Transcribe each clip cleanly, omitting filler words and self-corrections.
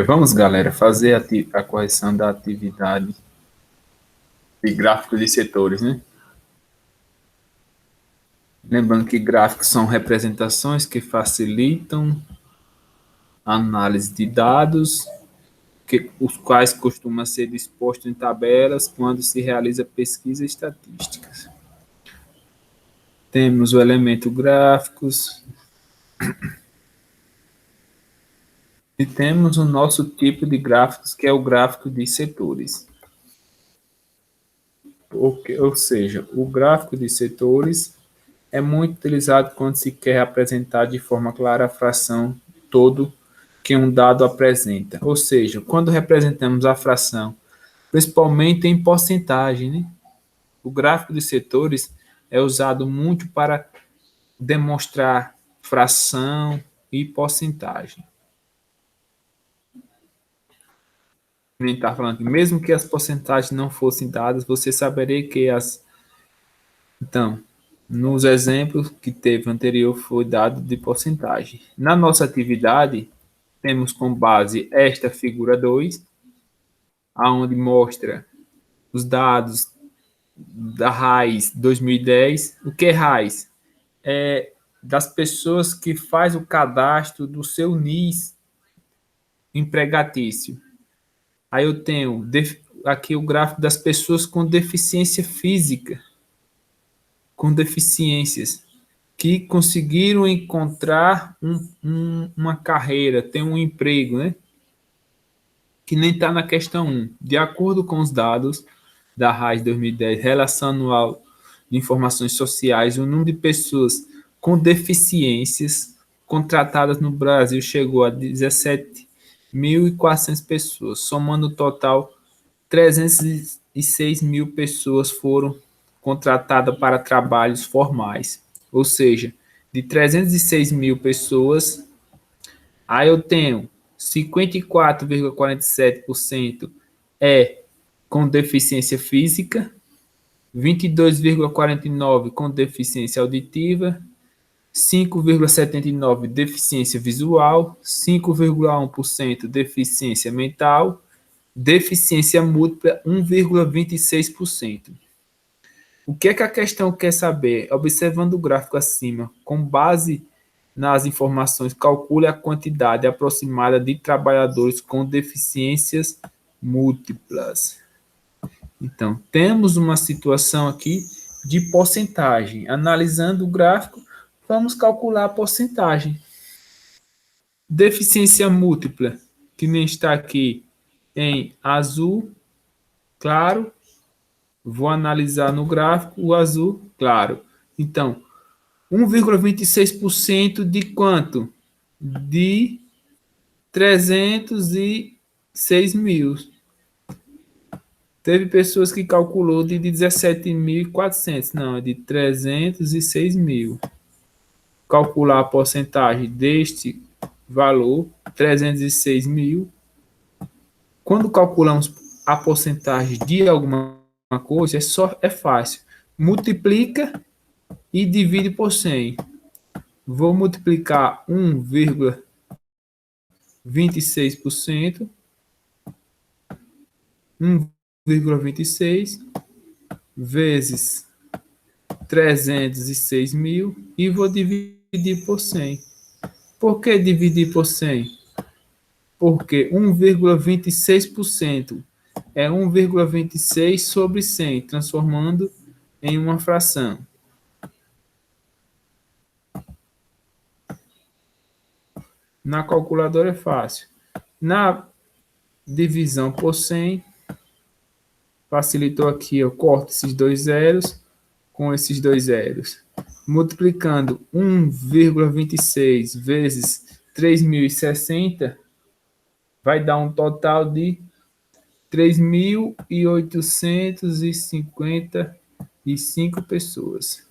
Vamos, galera, fazer a correção da atividade de gráficos de setores, né? Lembrando que gráficos são representações que facilitam a análise de dados, os quais costumam ser dispostos em tabelas quando se realiza pesquisa estatística. Temos o elemento gráficos e temos o nosso tipo de gráficos, que é o gráfico de setores. Ou seja, o gráfico de setores é muito utilizado quando se quer apresentar de forma clara a fração todo que um dado apresenta. Ou seja, quando representamos a fração, principalmente em porcentagem, né? O gráfico de setores é usado muito para demonstrar fração e porcentagem. Nem está falando que mesmo que as porcentagens não fossem dadas, você saberia que as... Então, nos exemplos que teve anterior foi dado de porcentagem. Na nossa atividade, temos como base esta figura 2, aonde mostra os dados da RAIS 2010. O que é RAIS? É das pessoas que faz o cadastro do seu NIS empregatício. Aí eu tenho aqui o gráfico das pessoas com deficiência física, com deficiências, que conseguiram encontrar uma carreira, ter um emprego, né? Que nem está na questão 1. De acordo com os dados da RAIS 2010, Relação Anual de Informações Sociais, o número de pessoas com deficiências contratadas no Brasil chegou a 17.400 pessoas, somando o total, 306 mil pessoas foram contratadas para trabalhos formais. Ou seja, de 306 mil pessoas, aí eu tenho 54,47% é com deficiência física, 22,49% com deficiência auditiva, 5,79% deficiência visual, 5,1% deficiência mental, deficiência múltipla 1,26%. O que é que a questão quer saber? Observando o gráfico acima, com base nas informações, calcule a quantidade aproximada de trabalhadores com deficiências múltiplas. Então, temos uma situação aqui de porcentagem. Analisando o gráfico, vamos calcular a porcentagem. Deficiência múltipla, que nem está aqui em azul claro. Vou analisar no gráfico o azul claro. Então, 1,26% de quanto? De 306 mil. Teve pessoas que calculou de 17.400. Não, é de 306 mil. Calcular a porcentagem deste valor, 306 mil. Quando calculamos a porcentagem de alguma coisa, é fácil. Multiplica e divide por 100. Vou multiplicar 1,26%, 1,26 vezes 306 mil e vou dividir por 100. Por que dividir por 100? Porque 1,26% é 1,26 sobre 100, transformando em uma fração. Na calculadora é fácil. Na divisão por 100, facilitou aqui, eu corto esses dois zeros com esses dois zeros. Multiplicando 1,26 vezes 3.060, vai dar um total de 3.855 pessoas.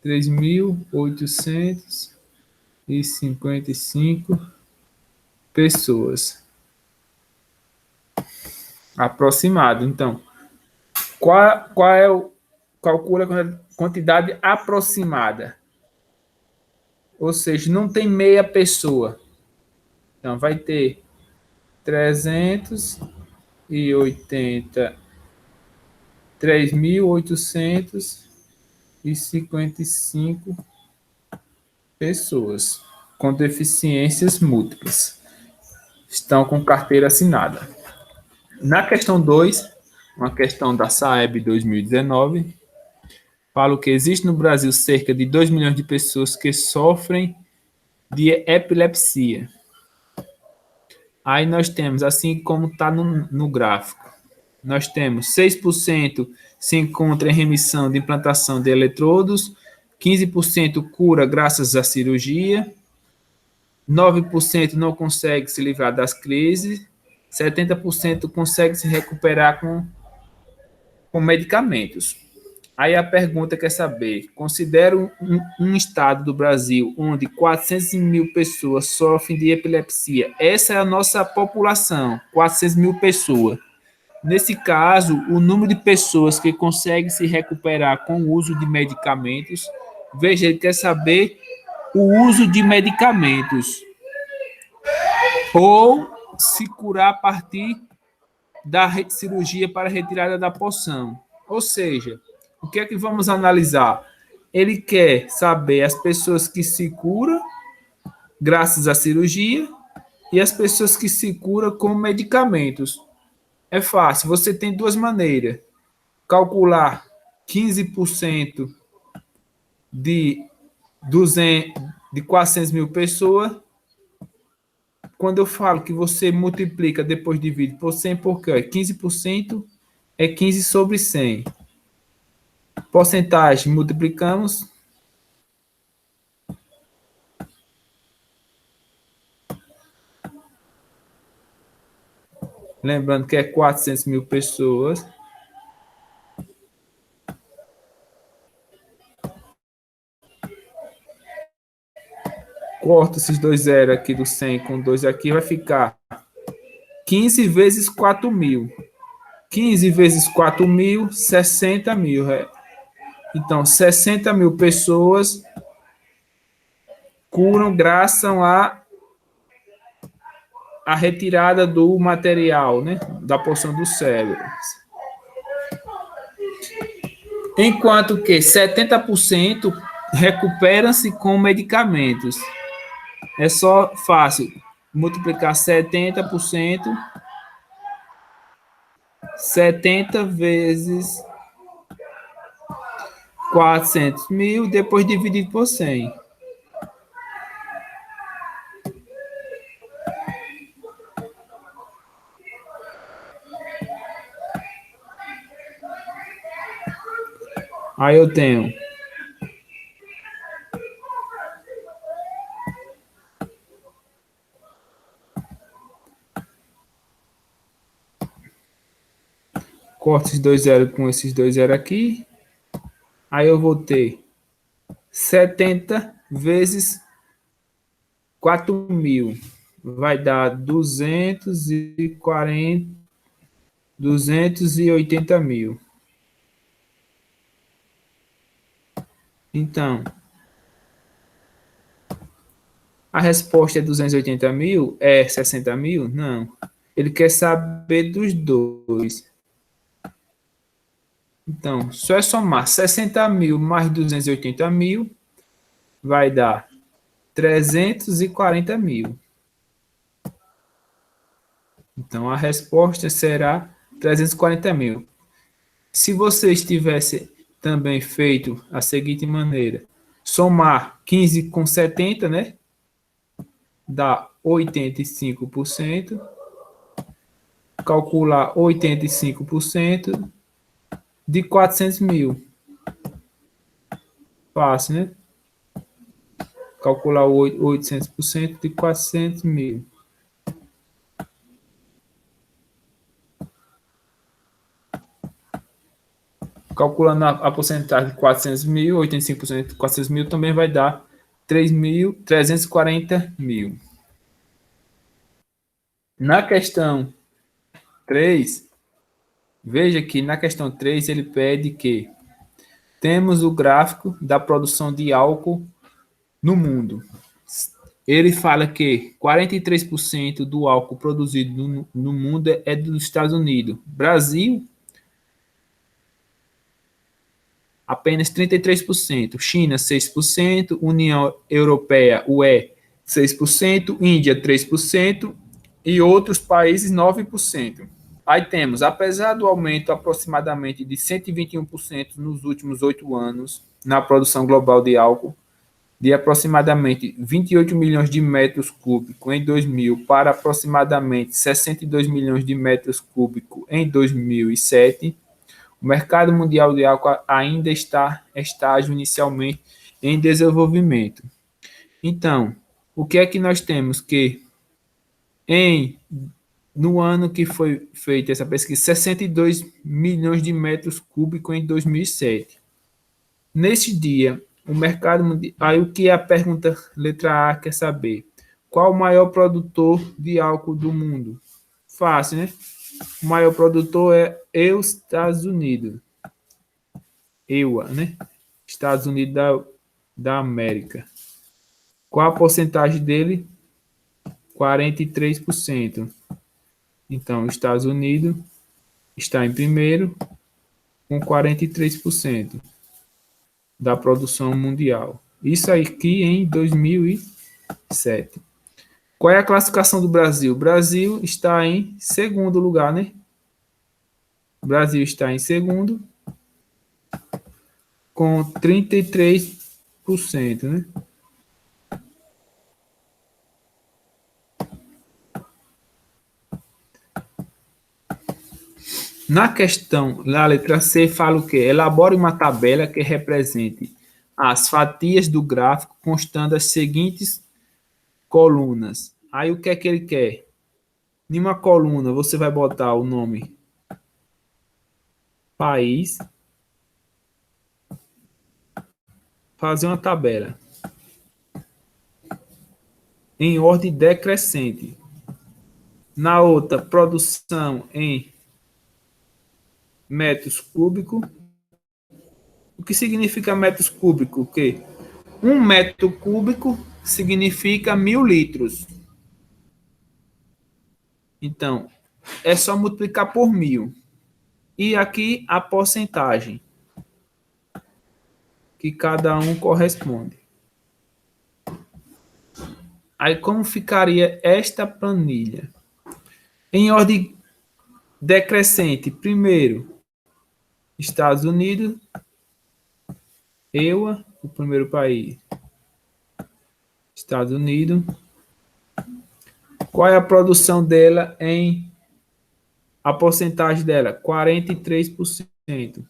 3.855 pessoas. Aproximado. Então, qual é o... Calcula a quantidade aproximada. Ou seja, não tem meia pessoa. Então, vai ter 383.855 pessoas com deficiências múltiplas estão com carteira assinada. Na questão 2, uma questão da SAEB 2019, fala que existe no Brasil cerca de 2 milhões de pessoas que sofrem de epilepsia. Aí nós temos, assim como está no gráfico, nós temos 6% se encontra em remissão de implantação de eletrodos, 15% cura graças à cirurgia, 9% não consegue se livrar das crises, 70% consegue se recuperar com medicamentos. Aí a pergunta quer saber, considera um estado do Brasil onde 400 mil pessoas sofrem de epilepsia. Essa é a nossa população, 400 mil pessoas. Nesse caso, o número de pessoas que conseguem se recuperar com o uso de medicamentos, veja, ele quer saber o uso de medicamentos ou se curar a partir da cirurgia para retirada da porção. Ou seja, o que é que vamos analisar? Ele quer saber as pessoas que se curam graças à cirurgia e as pessoas que se curam com medicamentos. É fácil, você tem duas maneiras. Calcular 15% de 400 mil pessoas. Quando eu falo que você multiplica, depois divide por 100, porque 15% é 15 sobre 100. Porcentagem, multiplicamos. Lembrando que é 400 mil pessoas. Corta esses dois zeros aqui do 100 com 2 aqui, vai ficar 15 vezes 4 mil. 15 vezes 4 mil, 60 mil. Então, 60 mil pessoas curam graças à retirada do material, né? Da porção do cérebro. Enquanto que 70% recuperam-se com medicamentos. É só fácil multiplicar 70%, 70 vezes 400 mil, depois dividido por 100. Aí eu tenho corto esses dois zeros com esses dois zeros aqui. Aí eu vou ter 70 vezes 4 mil. Vai dar 280 mil. Então, a resposta é 280 mil? É 60 mil? Não. Ele quer saber dos dois. Então, só é somar 60 mil mais 280 mil, vai dar 340 mil. Então, a resposta será 340 mil. Se você estivesse também feito a seguinte maneira, somar 15 com 70, né? Dá 85%. Calcular 85% de 400 mil. Fácil, né? Calcular 800% de 400 mil. Calculando a porcentagem de 400 mil, 85% de 400 mil também vai dar 340 mil. Na questão 3, veja que na questão 3 ele pede que temos o gráfico da produção de álcool no mundo. Ele fala que 43% do álcool produzido no mundo é dos Estados Unidos. Brasil, apenas 33%. China, 6%. União Europeia, UE, 6%. Índia, 3%. E outros países, 9%. Aí temos, apesar do aumento aproximadamente de 121% nos últimos 8 anos na produção global de álcool, de aproximadamente 28 milhões de metros cúbicos em 2000 para aproximadamente 62 milhões de metros cúbicos em 2007, o mercado mundial de álcool ainda está estágio inicialmente em desenvolvimento. Então, o que é que nós temos que no ano que foi feita essa pesquisa, 62 milhões de metros cúbicos em 2007. Nesse dia, o mercado mundial. Aí o que é a pergunta letra A quer saber? Qual o maior produtor de álcool do mundo? Fácil, né? O maior produtor é os Estados Unidos. EUA, né? Estados Unidos da América. Qual a porcentagem dele? 43%. Então, os Estados Unidos está em primeiro com 43% da produção mundial. Isso aqui em 2007. Qual é a classificação do Brasil? O Brasil está em segundo lugar, né? O Brasil está em segundo com 33%, né? Na questão, na letra C, fala o quê? Elabore uma tabela que represente as fatias do gráfico constando as seguintes colunas. Aí o que é que ele quer? Em uma coluna você vai botar o nome país, fazer uma tabela em ordem decrescente. Na outra, produção em metros cúbicos. O que significa metros cúbicos? O quê? 1 metro cúbico significa 1000 litros. Então, é só multiplicar por 1000. E aqui a porcentagem que cada um corresponde. Aí como ficaria esta planilha? Em ordem decrescente, primeiro, Estados Unidos, EUA, o primeiro país. Estados Unidos. Qual é a produção dela em a porcentagem dela? 43%.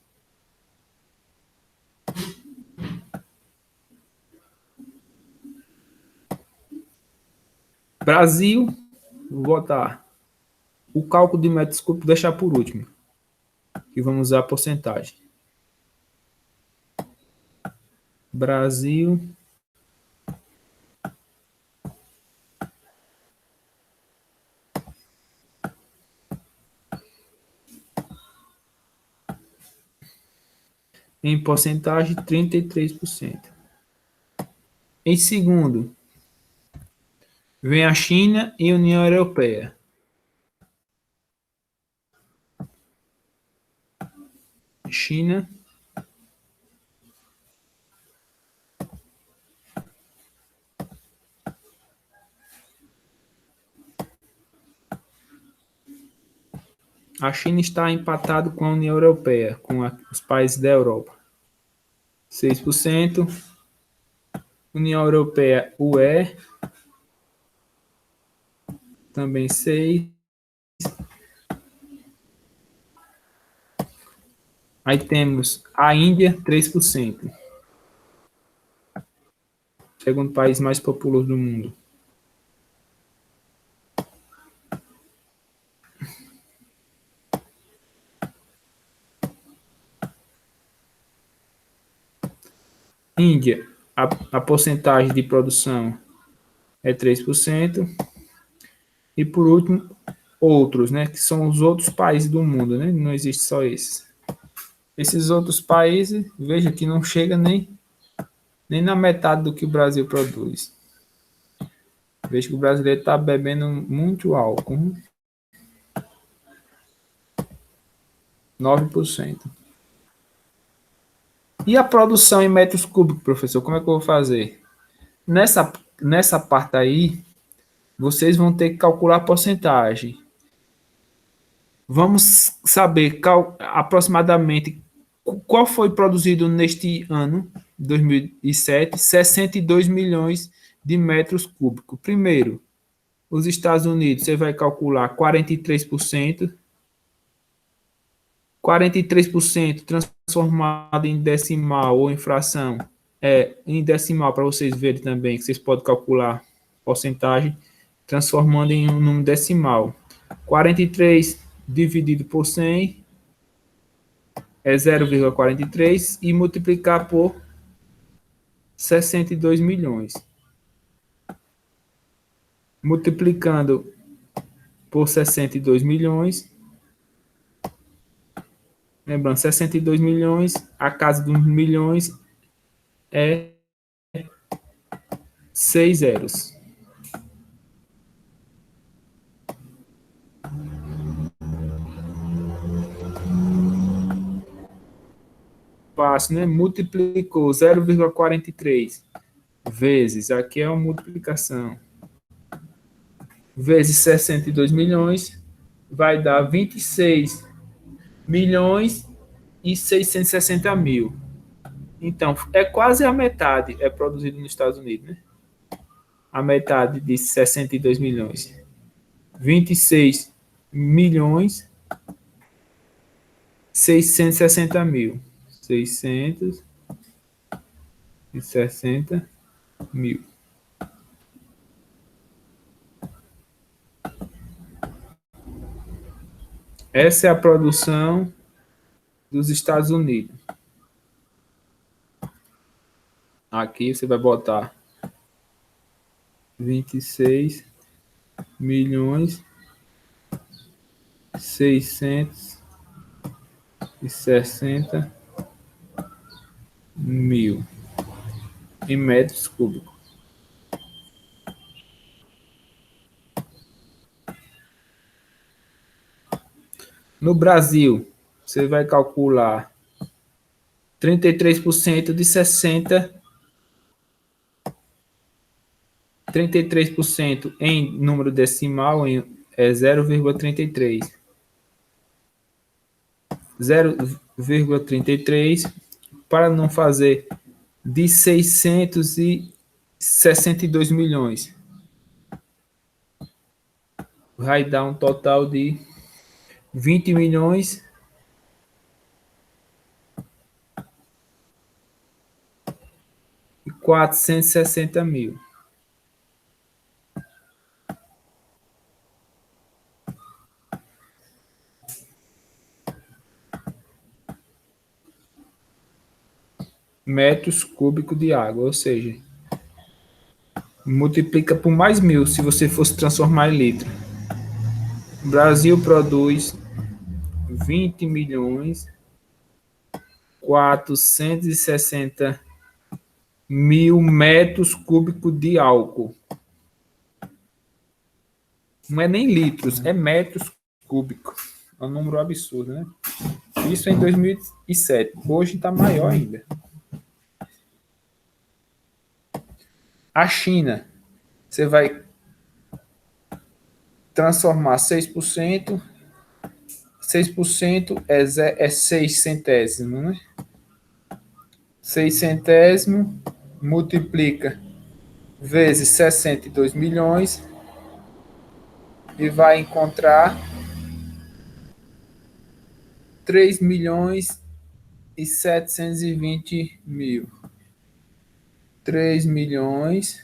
Brasil, vou botar o cálculo de metros cúbicos, deixar por último. E vamos usar a porcentagem. Brasil. Em porcentagem, 33%. Em segundo, vem a China e a União Europeia. China. A China está empatado com a União Europeia, com os países da Europa. 6%. União Europeia, UE, também 6%. Aí temos a Índia, 3%. Segundo país mais populoso do mundo. Índia, a porcentagem de produção é 3%. E por último, outros, né? Que são os outros países do mundo, né? Não existe só esses. Esses outros países, veja que não chega nem na metade do que o Brasil produz. Vejo que o brasileiro está bebendo muito álcool. 9%. E a produção em metros cúbicos, professor? Como é que eu vou fazer? Nessa parte aí, vocês vão ter que calcular a porcentagem. Vamos saber aproximadamente qual foi produzido neste ano, 2007, 62 milhões de metros cúbicos. Primeiro, os Estados Unidos, você vai calcular 43%. 43% transformado em decimal ou em fração, em decimal para vocês verem também, que vocês podem calcular porcentagem, transformando em um número decimal. 43 dividido por 100 é 0,43 e multiplicar por 62 milhões. Multiplicando por 62 milhões, lembrando, 62 milhões, a casa dos milhões é 6 zeros. Fácil, né? Multiplicou 0,43 vezes, aqui é uma multiplicação, vezes 62 milhões, vai dar 26 milhões e 660 mil. Então, é quase a metade é produzido nos Estados Unidos, né? A metade de 62 milhões. 26 milhões 660 mil. 660 mil. Essa é a produção dos Estados Unidos. Aqui você vai botar 26 milhões 660 mil em metros cúbicos. No Brasil, você vai calcular 33% de 60, 33% em número decimal é 0,33. 0,33 para não fazer de 662 milhões. Vai dar um total de 20 milhões e 460 mil. Metros cúbicos de água, ou seja, multiplica por mais 1.000 se você fosse transformar em litro. O Brasil produz 20 milhões 460 mil metros cúbicos de álcool. Não é nem litros, é metros cúbicos. É um número absurdo, né? Isso em 2007. Hoje está maior ainda. A China, você vai transformar 6%. 6% é 6 centésimos, né? 6 centésimos multiplica vezes 62 milhões e vai encontrar 3 milhões e 720 mil. 3 milhões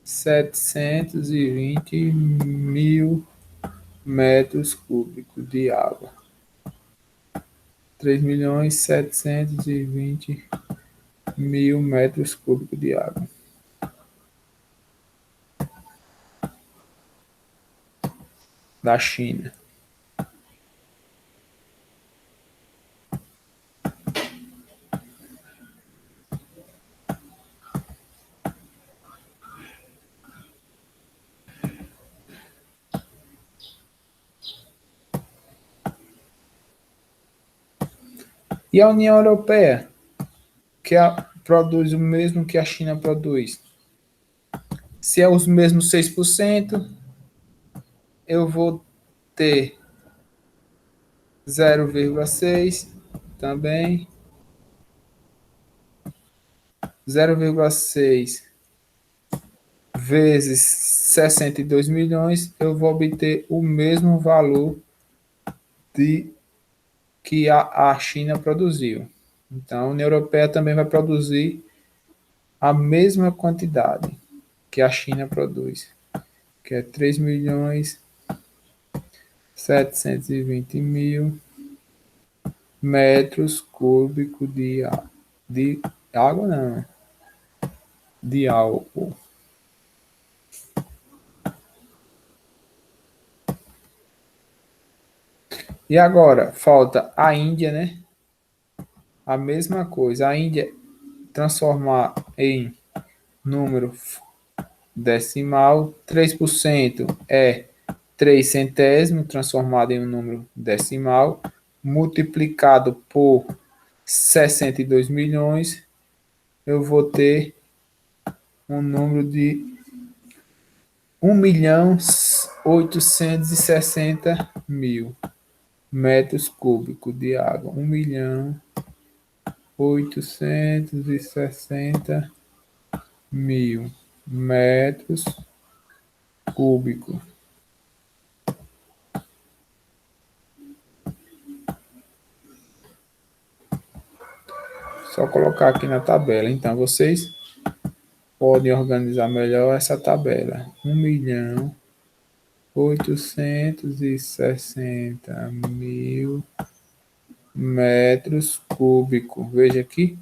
720 mil metros cúbicos de água. 3 milhões 720 mil metros cúbicos de água. Da China. E a União Europeia, que produz o mesmo que a China produz. Se é os mesmos 6%, eu vou ter 0,6 também. 0,6 vezes 62 milhões, eu vou obter o mesmo valor que a China produziu. Então, a União Europeia também vai produzir a mesma quantidade que a China produz, que é 3 milhões 720 mil metros cúbicos de água, não, de álcool. E agora, falta a Índia, né? A mesma coisa. A Índia transformar em número decimal. 3% é 3 centésimos, transformado em um número decimal, multiplicado por 62 milhões, eu vou ter um número de 1.860.000 metros cúbicos de água. 1.860.000 metros cúbicos. Só colocar aqui na tabela. Então, vocês podem organizar melhor essa tabela. 1.860.000 metros cúbicos. Veja aqui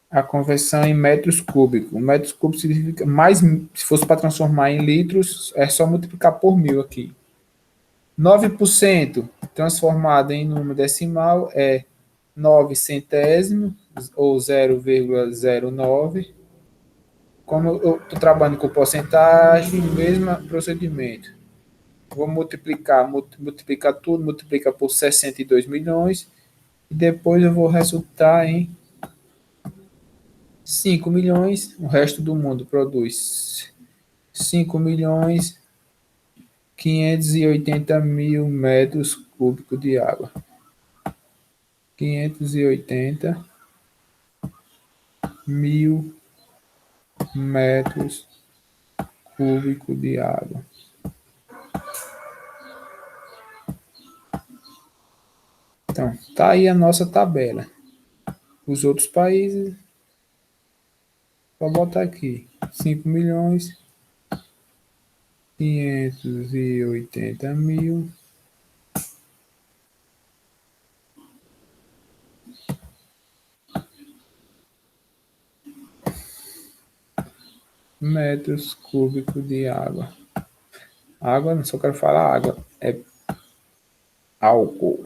a conversão em metros cúbicos. Metros cúbicos significa mais, se fosse para transformar em litros, é só multiplicar por 1.000 aqui. 9% transformado em número decimal é 9 centésimos, ou 0,09. Como eu estou trabalhando com porcentagem, mesmo procedimento. Vou multiplicar tudo, multiplica por 62 milhões, e depois eu vou resultar em 5 milhões, o resto do mundo produz 5 milhões 580 mil metros cúbicos de água. 580 mil metros cúbicos de água. Então, tá aí a nossa tabela. Os outros países, vou botar aqui, 5 milhões 580 mil metros cúbicos de água. Água, não só quero falar água, é álcool.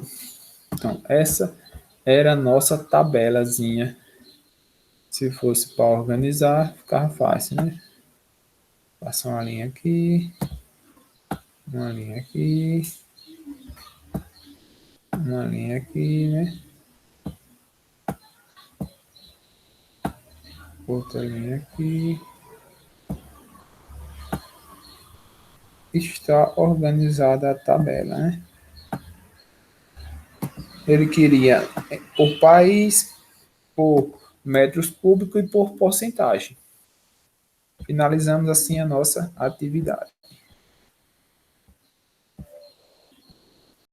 Então, essa era a nossa tabelazinha. Se fosse para organizar, ficava fácil, né? Passa uma linha aqui, uma linha aqui, uma linha aqui, né? Outra linha aqui. Está organizada a tabela, né? Ele queria por país, por metros cúbicos e por porcentagem. Finalizamos assim a nossa atividade.